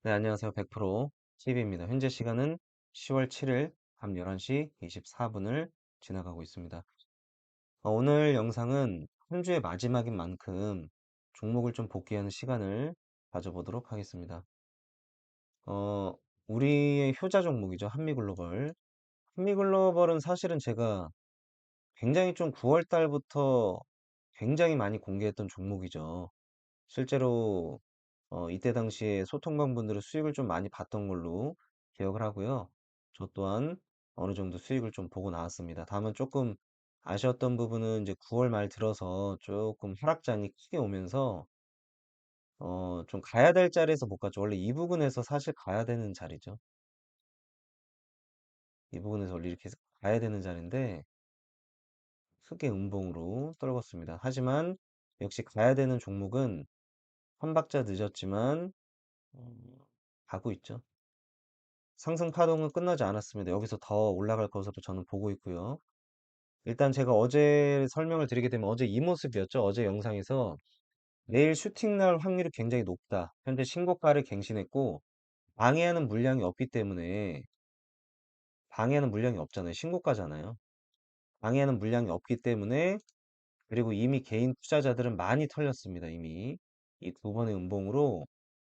네, 안녕하세요. 100% TV입니다. 현재 시간은 10월 7일 밤 11시 24분을 지나가고 있습니다. 오늘 영상은 한 주의 마지막인 만큼 종목을 좀 복귀하는 시간을 가져보도록 하겠습니다. 어, 우리의 효자 종목이죠. 한미글로벌. 한미글로벌은 사실은 제가 굉장히 좀 9월 달부터 굉장히 많이 공개했던 종목이죠. 실제로 이때 당시에 소통방분들의 수익을 좀 많이 봤던 걸로 기억을 하고요. 저 또한 어느 정도 수익을 좀 보고 나왔습니다. 다만 조금 아쉬웠던 부분은 이제 9월 말 들어서 조금 하락장이 크게 오면서 좀 가야 될 자리에서 못 갔죠. 원래 이 부분에서 사실 가야 되는 자리죠. 이 부분에서 원래 이렇게 가야 되는 자리인데 크게 음봉으로 떨궜습니다. 하지만 역시 가야 되는 종목은 한 박자 늦었지만 어, 가고 있죠. 상승 파동은 끝나지 않았습니다. 여기서 더 올라갈 것으로 저는 보고 있고요. 일단 제가 어제 설명을 드리게 되면 어제 이 모습이었죠. 어제 영상에서 내일 슈팅 날 확률이 굉장히 높다. 현재 신고가를 갱신했고 방해하는 물량이 없잖아요. 신고가잖아요. 방해하는 물량이 없기 때문에 그리고 이미 개인 투자자들은 많이 털렸습니다. 이미 이 두 번의 음봉으로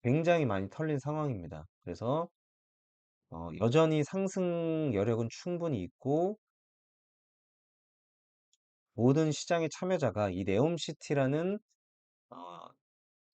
굉장히 많이 털린 상황입니다. 그래서 여전히 상승 여력은 충분히 있고 모든 시장의 참여자가 이 네옴시티라는 어,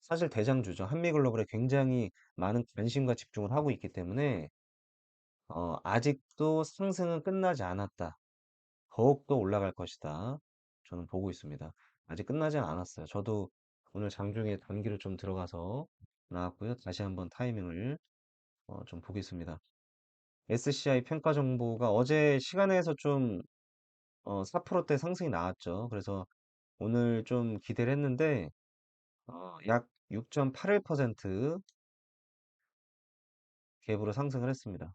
사실 대장주죠. 한미글로벌에 굉장히 많은 관심과 집중을 하고 있기 때문에 아직도 상승은 끝나지 않았다. 더욱더 올라갈 것이다. 저는 보고 있습니다. 아직 끝나지 않았어요. 저도 오늘 장중에 단기로 좀 들어가서 나왔고요. 다시 한번 타이밍을 좀 보겠습니다. SCI 평가 정보가 어제 시간에서 좀 4%대 상승이 나왔죠. 그래서 오늘 좀 기대를 했는데 약 6.81% 갭으로 상승을 했습니다.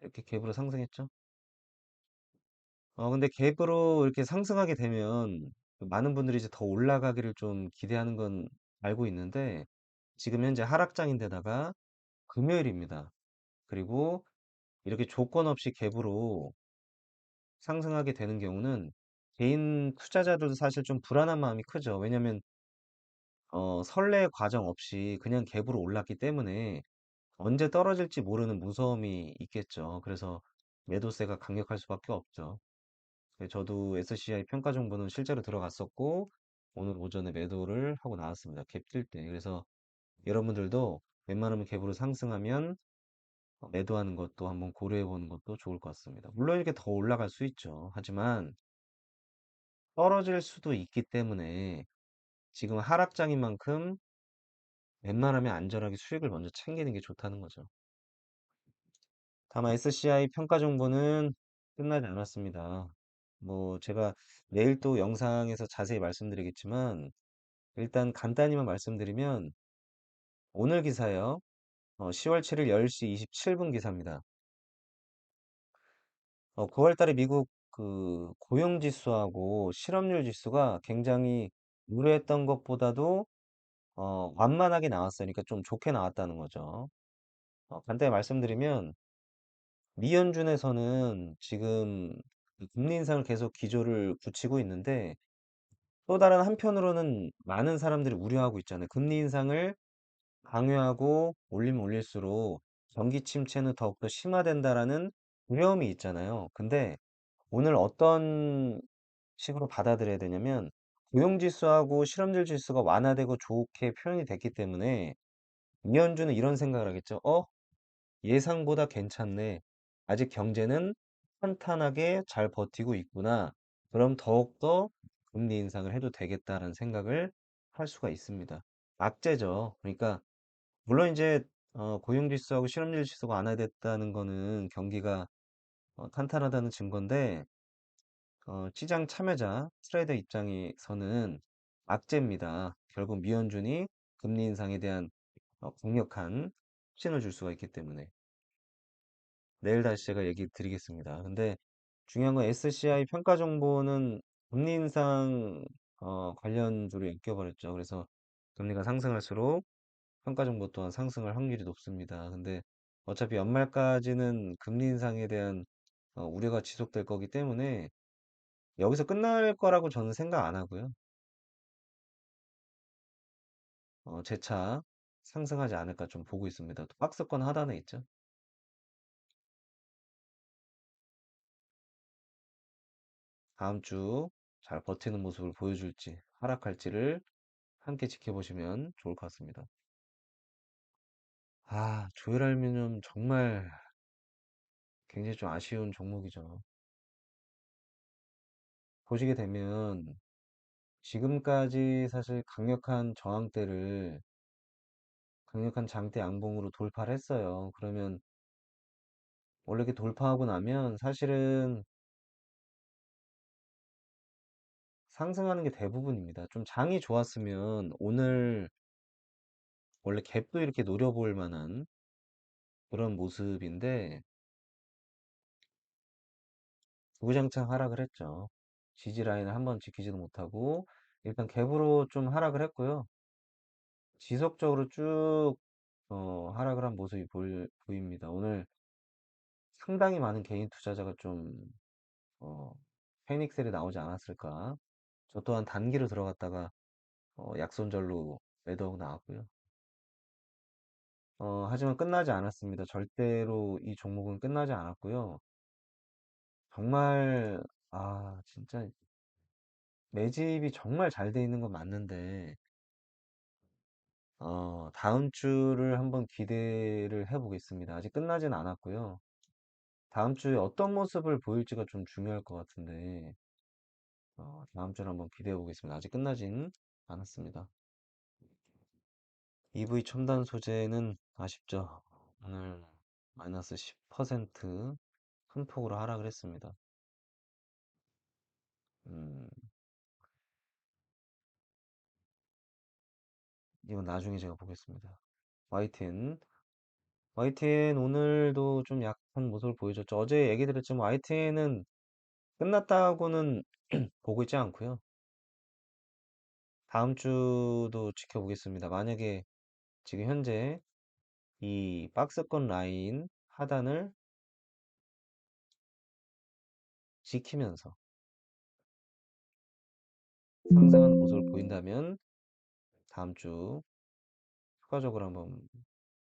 이렇게 갭으로 상승했죠. 근데 갭으로 이렇게 상승하게 되면 많은 분들이 이제 더 올라가기를 좀 기대하는 건 알고 있는데 지금 현재 하락장인데다가 금요일입니다. 그리고 이렇게 조건 없이 갭으로 상승하게 되는 경우는 개인 투자자들도 사실 좀 불안한 마음이 크죠. 왜냐면 선례 과정 없이 그냥 갭으로 올랐기 때문에 언제 떨어질지 모르는 무서움이 있겠죠. 그래서 매도세가 강력할 수밖에 없죠. 저도 SCI 평가 정보는 실제로 들어갔었고 오늘 오전에 매도를 하고 나왔습니다. 갭 뜰 때. 그래서 여러분들도 웬만하면 갭으로 상승하면 매도하는 것도 한번 고려해 보는 것도 좋을 것 같습니다. 물론 이렇게 더 올라갈 수 있죠. 하지만 떨어질 수도 있기 때문에 지금 하락장인 만큼 웬만하면 안전하게 수익을 먼저 챙기는 게 좋다는 거죠. 다만 SCI 평가 정보는 끝나지 않았습니다. 뭐 제가 내일 또 영상에서 자세히 말씀드리겠지만 일단 간단히만 말씀드리면 오늘 기사요. 10월 7일 10시 27분 기사입니다. 9월 달에 미국 그 고용 지수하고 실업률 지수가 굉장히 우려했던 것보다도 완만하게 나왔어요. 그러니까 좀 좋게 나왔다는 거죠. 간단히 말씀드리면 미연준에서는 지금 그 금리 인상을 계속 기조를 굳히고 있는데 또 다른 한편으로는 많은 사람들이 우려하고 있잖아요. 금리 인상을 강요하고 올리면 올릴수록 경기 침체는 더욱더 심화된다라는 두려움이 있잖아요. 근데 오늘 어떤 식으로 받아들여야 되냐면 고용지수하고 실업률 지수가 완화되고 좋게 표현이 됐기 때문에 이현주는 이런 생각을 하겠죠. 예상보다 괜찮네. 아직 경제는 탄탄하게 잘 버티고 있구나. 그럼 더욱더 금리 인상을 해도 되겠다라는 생각을 할 수가 있습니다. 악재죠. 그러니까 물론 이제 고용지수하고 실업률 지수가 완화됐다는 거는 경기가 탄탄하다는 증거인데 시장 참여자 트레이더 입장에서는 악재입니다. 결국 미연준이 금리 인상에 대한 강력한 신을 줄 수가 있기 때문에 내일 다시 제가 얘기 드리겠습니다. 근데 중요한 건 SCI 평가 정보는 금리 인상 관련주로 엮여버렸죠. 그래서 금리가 상승할수록 평가 정보 또한 상승할 확률이 높습니다. 근데 어차피 연말까지는 금리 인상에 대한 우려가 지속될 거기 때문에 여기서 끝날 거라고 저는 생각 안 하고요. 재차 상승하지 않을까 좀 보고 있습니다. 또 박스권 하단에 있죠. 다음 주 잘 버티는 모습을 보여줄지 하락할지를 함께 지켜보시면 좋을 것 같습니다. 조일알루미늄 정말 굉장히 좀 아쉬운 종목이죠. 보시게 되면 지금까지 사실 강력한 장대 양봉으로 돌파를 했어요. 그러면 원래 이렇게 돌파하고 나면 사실은 상승하는 게 대부분입니다. 좀 장이 좋았으면 오늘 원래 갭도 이렇게 노려볼 만한 그런 모습인데 구구장창 하락을 했죠. 지지 라인을 한번 지키지도 못하고 일단 갭으로 좀 하락을 했고요. 지속적으로 쭉 하락을 한 모습이 보입니다. 오늘 상당히 많은 개인 투자자가 좀 어, 패닉셀이 나오지 않았을까. 저 또한 단기로 들어갔다가 약손절로 매도하고 나왔고요. 하지만 끝나지 않았습니다. 절대로 이 종목은 끝나지 않았고요. 정말 진짜 매집이 정말 잘 돼 있는 건 맞는데 다음 주를 한번 기대를 해보겠습니다. 아직 끝나진 않았고요. 다음 주에 어떤 모습을 보일지가 좀 중요할 것 같은데 다음 주를 한번 기대해 보겠습니다. 아직 끝나진 않았습니다. EV 첨단 소재는 아쉽죠. 오늘 마이너스 10% 큰 폭으로 하락을 했습니다. 음, 이건 나중에 제가 보겠습니다. YTN. YTN 오늘도 좀 약한 모습을 보여줬죠. 어제 얘기 드렸지만 YTN은 끝났다고는 보고 있지 않고요. 다음 주도 지켜보겠습니다. 만약에 지금 현재 이 박스권 라인 하단을 지키면서 상승하는 모습을 보인다면 다음 주 추가적으로 한번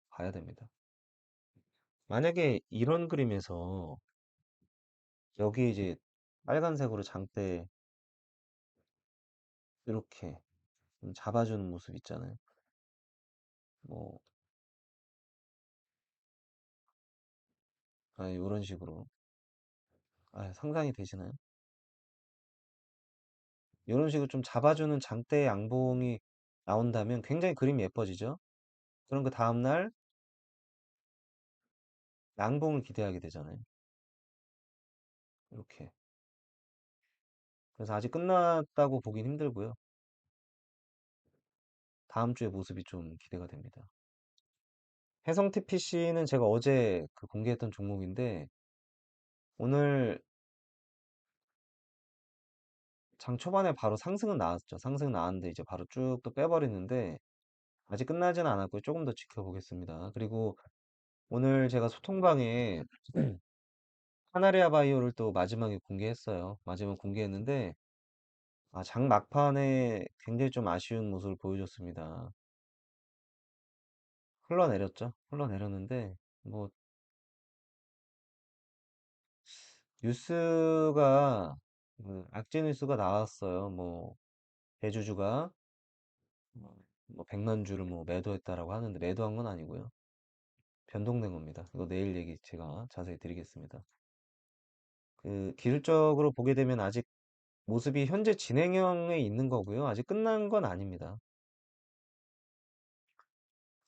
봐야 됩니다. 만약에 이런 그림에서 여기 이제 빨간색으로 장대 이렇게 좀 잡아주는 모습 있잖아요. 뭐, 이런 식으로. 상상이 되시나요? 이런 식으로 좀 잡아주는 장대 양봉이 나온다면 굉장히 그림이 예뻐지죠? 그럼 그 다음날 양봉을 기대하게 되잖아요. 이렇게. 그래서 아직 끝났다고 보긴 힘들고요. 다음 주의 모습이 좀 기대가 됩니다. 혜성 TPC는 제가 어제 그 공개했던 종목인데 오늘 장 초반에 바로 상승은 나왔죠. 상승 나왔는데 이제 바로 쭉 또 빼버리는데 아직 끝나지는 않았고요. 조금 더 지켜보겠습니다. 그리고 오늘 제가 소통방에 카나리아 바이오를 또 마지막에 공개했어요. 마지막에 공개했는데 장 막판에 굉장히 좀 아쉬운 모습을 보여줬습니다. 흘러내렸죠. 흘러내렸는데 뭐 뉴스가 악재 뉴스가 나왔어요. 뭐 대주주가 뭐 100만 주를 뭐 매도했다라고 하는데 매도한 건 아니고요. 변동된 겁니다. 이거 내일 얘기 제가 자세히 드리겠습니다. 그 기술적으로 보게 되면 아직 모습이 현재 진행형에 있는 거고요. 아직 끝난 건 아닙니다.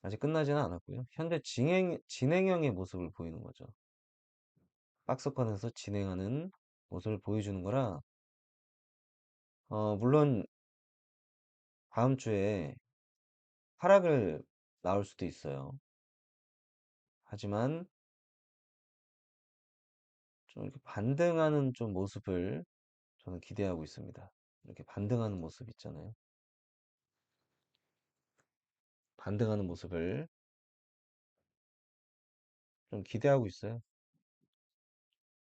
아직 끝나지는 않았고요. 현재 진행형의 모습을 보이는 거죠. 박스권에서 진행하는 모습을 보여주는 거라, 물론 다음 주에 하락을 나올 수도 있어요. 하지만 좀 이렇게 반등하는 좀 모습을 저는 기대하고 있습니다. 이렇게 반등하는 모습 있잖아요. 반등하는 모습을 좀 기대하고 있어요.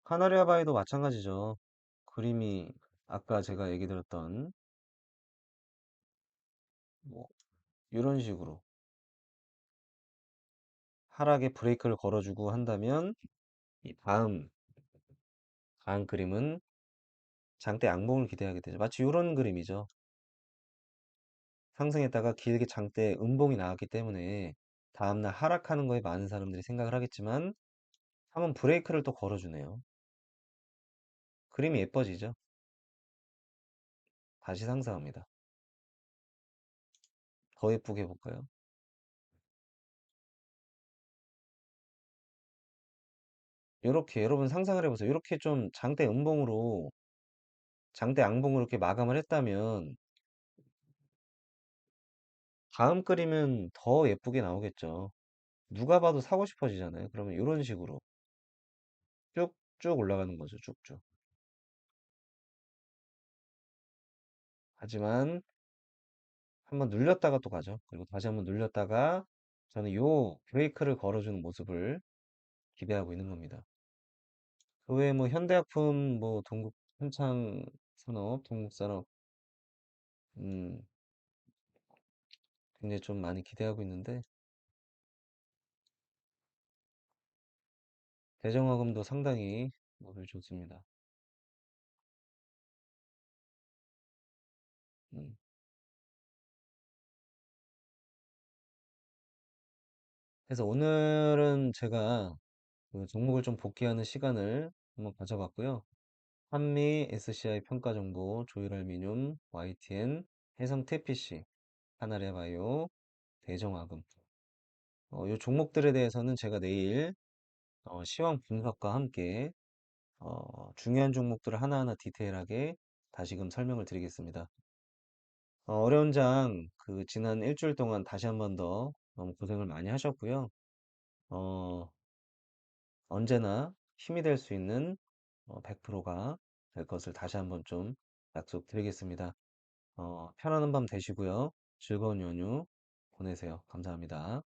카나리아 바이도 마찬가지죠. 그림이 아까 제가 얘기 드렸던 뭐 이런 식으로 하락에 브레이크를 걸어주고 한다면 이 다음 그림은 장대 양봉을 기대하게 되죠. 마치 이런 그림이죠. 상승했다가 길게 장대 음봉이 나왔기 때문에 다음날 하락하는 거에 많은 사람들이 생각을 하겠지만 한번 브레이크를 또 걸어주네요. 그림이 예뻐지죠. 다시 상승합니다. 더 예쁘게 해볼까요? 이렇게 여러분 상상을 해보세요. 이렇게 좀 장대 양봉으로 이렇게 마감을 했다면 다음 그림은 더 예쁘게 나오겠죠. 누가 봐도 사고 싶어지잖아요. 그러면 이런 식으로 쭉쭉 올라가는 거죠. 쭉쭉. 하지만 한번 눌렸다가 또 가죠. 그리고 다시 한번 눌렸다가 저는 요 브레이크를 걸어주는 모습을 기대하고 있는 겁니다. 그 외에 뭐 현대약품, 뭐 동국 현창 산업, 동국산업, 음, 굉장히 좀 많이 기대하고 있는데 대정화금도 상당히 모습이 좋습니다. 음. 그래서 오늘은 제가 그 종목을 좀 복귀하는 시간을 한번 가져봤고요. 한미, SCI 평가정보, 조일알미늄, YTN, 해성 TPC, 하나레바이오, 대정화금. 이 종목들에 대해서는 제가 내일 시황 분석과 함께 중요한 종목들을 하나하나 디테일하게 다시금 설명을 드리겠습니다. 어려운 장 그 지난 일주일 동안 다시 한번 더 너무 고생을 많이 하셨고요. 어, 언제나 힘이 될 수 있는 100%가 될 것을 다시 한번 좀 약속드리겠습니다. 편안한 밤 되시고요. 즐거운 연휴 보내세요. 감사합니다.